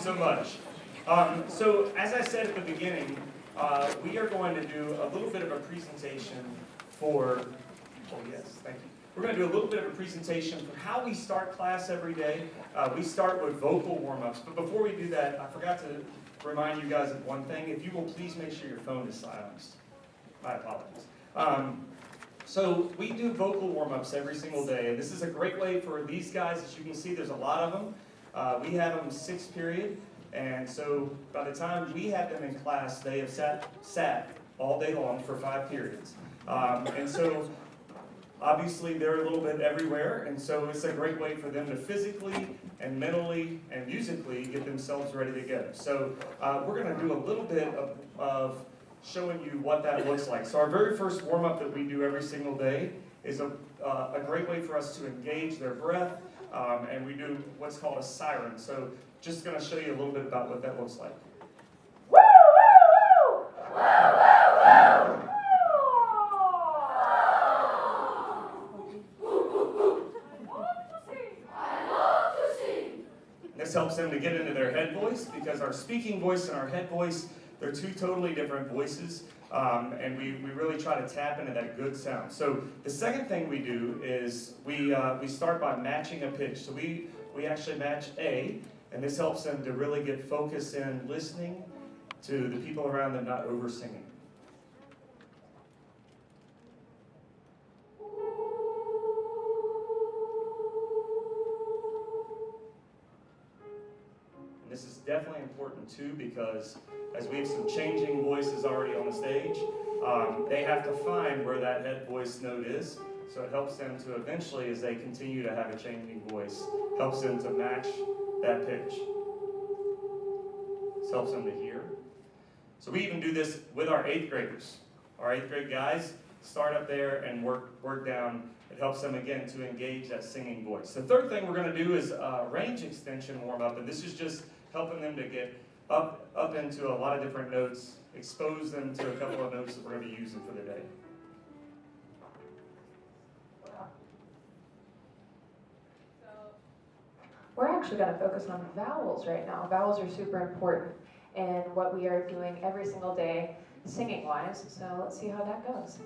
so much. So as I said at the beginning, we are going to do a little bit of a presentation for, oh yes, thank you. We're going to do a little bit of a presentation for how we start class every day. We start with vocal warm-ups, but before we do that, I forgot to remind you guys of one thing. If you will please make sure your phone is silenced. My apologies. So we do vocal warm-ups every single day, and this is a great way for these guys. As you can see, there's a lot of them. We have them 6 period, and so by the time we have them in class, they have sat all day long for 5 periods. And so obviously they're a little bit everywhere, and so it's a great way for them to physically and mentally and musically get themselves ready to go. So we're going to do a little bit of showing you what that looks like. So our very first warm-up that we do every single day is a great way for us to engage their breath, and we do what's called a siren. So just going to show you a little bit about what that looks like. Woo, woo, woo! Woo, woo, woo! This helps them to get into their head voice, because our speaking voice and our head voice, they're 2 totally different voices, and we really try to tap into that good sound. So the second thing we do is we start by matching a pitch. So we actually match A, and this helps them to really get focused in listening to the people around them, not over singing. This is definitely important too, because as we have some changing voices already on the stage, they have to find where that head voice note is. So it helps them to eventually, as they continue to have a changing voice, helps them to match that pitch. This helps them to hear. So we even do this with our 8th graders. Our 8th grade guys start up there and work down. It helps them, again, to engage that singing voice. The third thing we're going to do is range extension warm-up, and this is just helping them to get up into a lot of different notes, expose them to a couple of notes that we're going to be using for the day. So we're actually going to focus on vowels right now. Vowels are super important in what we are doing every single day, singing-wise. So let's see how that goes.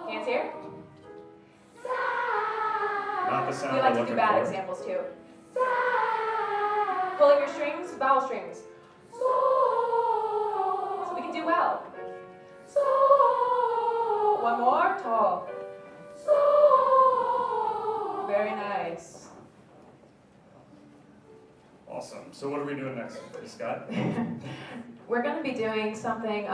Hands here. Not the sound We like we're to do looking bad for. examples too. Pulling your strings, vowel strings. So we can do well. One more, tall. Very nice. Awesome. So what are we doing next, Scott? We're going to be doing something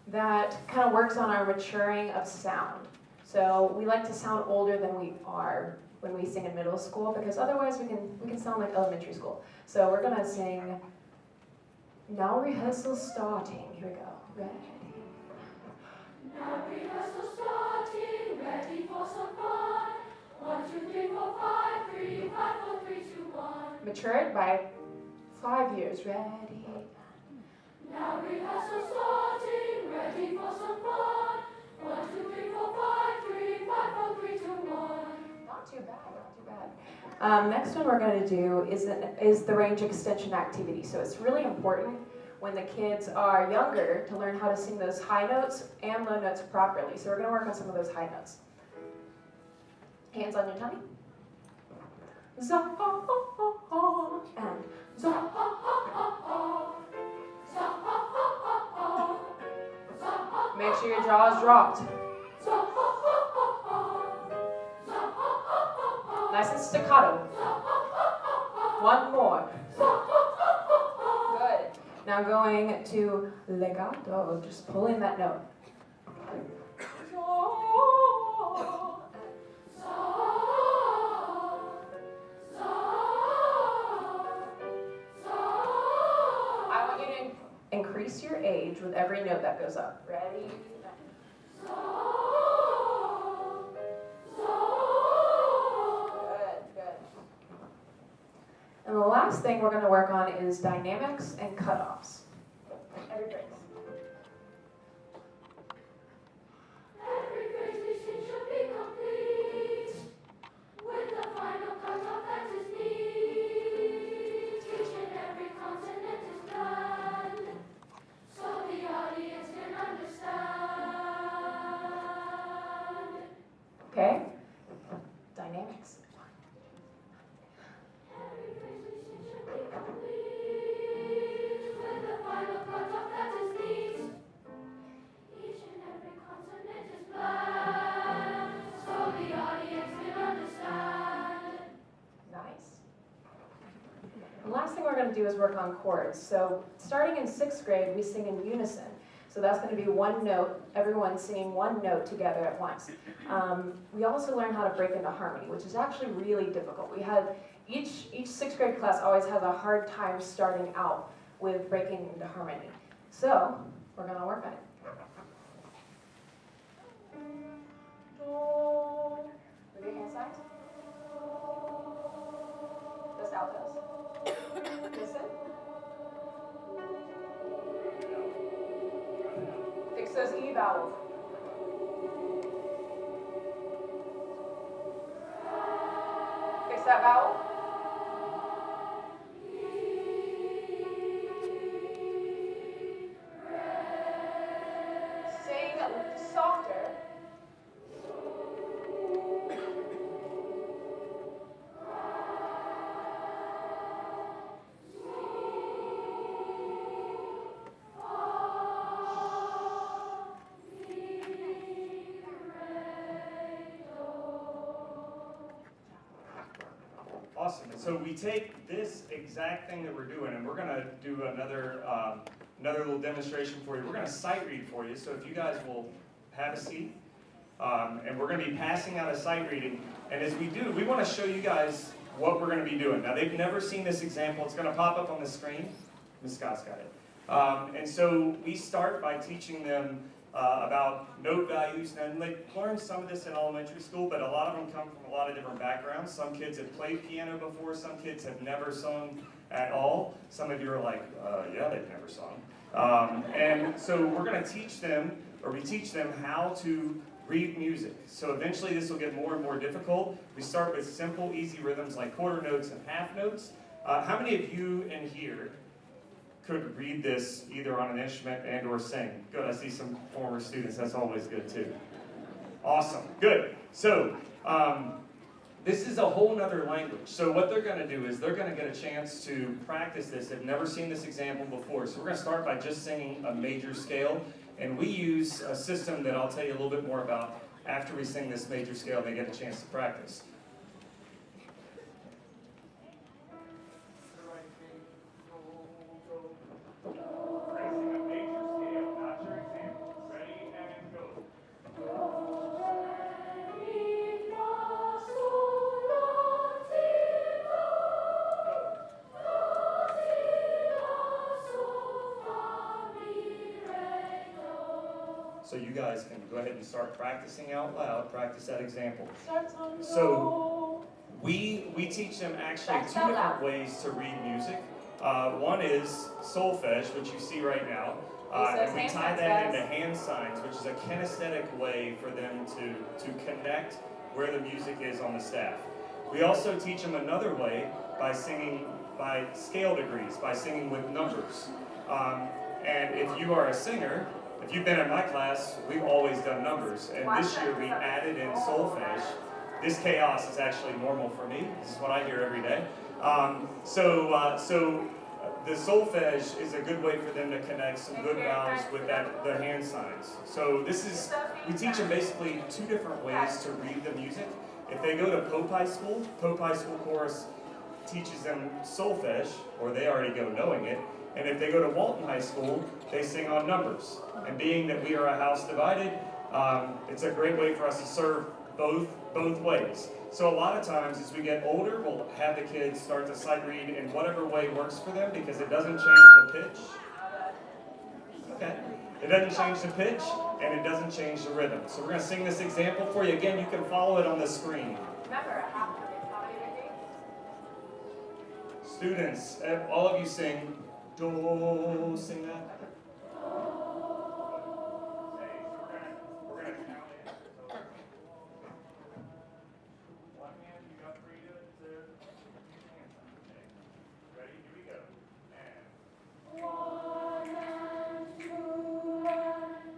that kind of works on our maturing of sound. So we like to sound older than we are when we sing in middle school, because otherwise we can sound like elementary school. So we're going to sing, now rehearsal starting. Here we go. Ready? Now rehearsal starting, ready for some fun. 1, 2, 3, 4, 5, 3, 5, 4, 3, 2, 1. Matured by 5 years. Ready? Now rehearsal starting, ready for some fun. 1, 2, 3, 4, 5, 3, 5, 4, 3, 2, 1. Not too bad, not too bad. Next one we're going to do is the range extension activity. So it's really important when the kids are younger to learn how to sing those high notes and low notes properly. So we're going to work on some of those high notes. Hands on your tummy. Za and za. Make sure your jaw is dropped. Nice and staccato. One more. Good. Now going to legato, just pulling that note. I want you to increase your age with every note that goes up. Ready? And the last thing we're going to work on is dynamics and cutoffs. Every phrase. going to do is work on chords. So starting in 6th grade, we sing in unison. So that's going to be one note, everyone singing one note together at once. We also learn how to break into harmony, which is actually really difficult. We had each 6th grade class always has a hard time starting out with breaking into harmony. So we're going to work on it. Do. With your hand signs. Just altos. Listen. Fix those E vowels. Fix that vowel. Sing softer. Awesome. So we take this exact thing that we're doing, and we're going to do another little demonstration for you. We're going to sight read for you. So if you guys will have a seat, and we're going to be passing out a sight reading. And as we do, we want to show you guys what we're going to be doing. Now they've never seen this example. It's going to pop up on the screen. Ms. Scott's got it. And so we start by teaching them about note values, and they learn some of this in elementary school, but a lot of them come from a lot of different backgrounds. Some kids have played piano before, some kids have never sung at all. Some of you are like, yeah, they've never sung. And so we're going to teach them, or we teach them how to read music. So eventually this will get more and more difficult. We start with simple, easy rhythms like quarter notes and half notes. How many of you in here could read this either on an instrument and or sing? Good, I see some former students, that's always good too. Awesome, good. So, this is a whole nother language. So what they're gonna do is they're gonna get a chance to practice this. They've never seen this example before. So we're gonna start by just singing a major scale, and we use a system that I'll tell you a little bit more about after we sing this major scale. They get a chance to practice. So you guys can go ahead and start practicing out loud, practice that example. So we teach them actually two different ways to read music. One is solfege, which you see right now, and we tie that into hand signs, which is a kinesthetic way for them to connect where the music is on the staff. We also teach them another way by singing by scale degrees, by singing with numbers. And if you are a singer, if you've been in my class, we've always done numbers, and this year we added in solfege. This chaos is actually normal for me. This is what I hear every day. So the solfege is a good way for them to connect some good vowels with the hand signs. So we teach them basically two different ways to read the music. If they go to Pope High School Chorus teaches them solfege, or they already go knowing it. And if they go to Walton High School, they sing on numbers. And being that we are a house divided, it's a great way for us to serve both ways. So a lot of times as we get older, we'll have the kids start to sight read in whatever way works for them, because it doesn't change the pitch. Okay. It doesn't change the pitch, and it doesn't change the rhythm. So we're going to sing this example for you. Again, you can follow it on the screen. Remember, how many? Students, all of you sing do, sing that.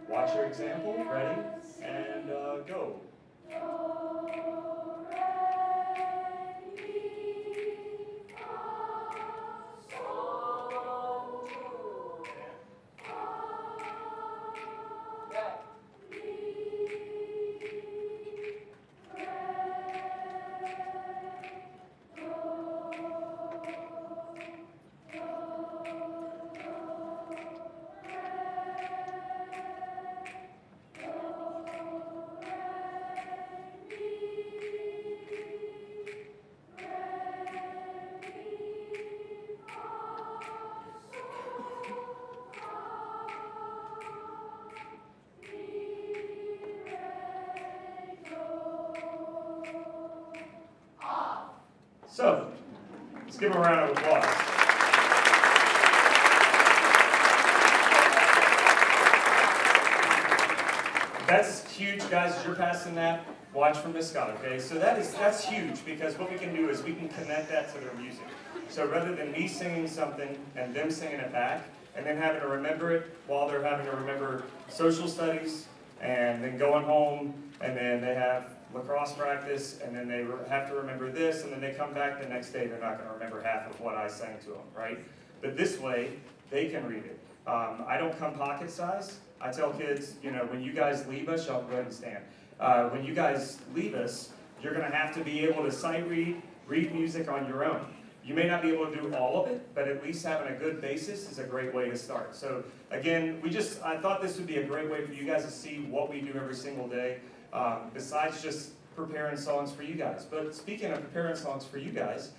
Watch your example. Ready? And go. So, let's give them a round of applause. That's huge, guys, as you're passing that, watch for Miss Scott, okay? So that's huge, because what we can do is we can connect that to their music. So rather than me singing something and them singing it back, and then having to remember it while they're having to remember social studies, and then going home, and then they have lacrosse practice, and then they have to remember this, and then they come back the next day, they're not going to remember half of what I sang to them, right? But this way, they can read it. I don't come pocket size. I tell kids, you know, when you guys leave us, y'all go ahead and stand. When you guys leave us, you're going to have to be able to sight read music on your own. You may not be able to do all of it, but at least having a good basis is a great way to start. So again, I thought this would be a great way for you guys to see what we do every single day, besides just preparing songs for you guys. But speaking of preparing songs for you guys,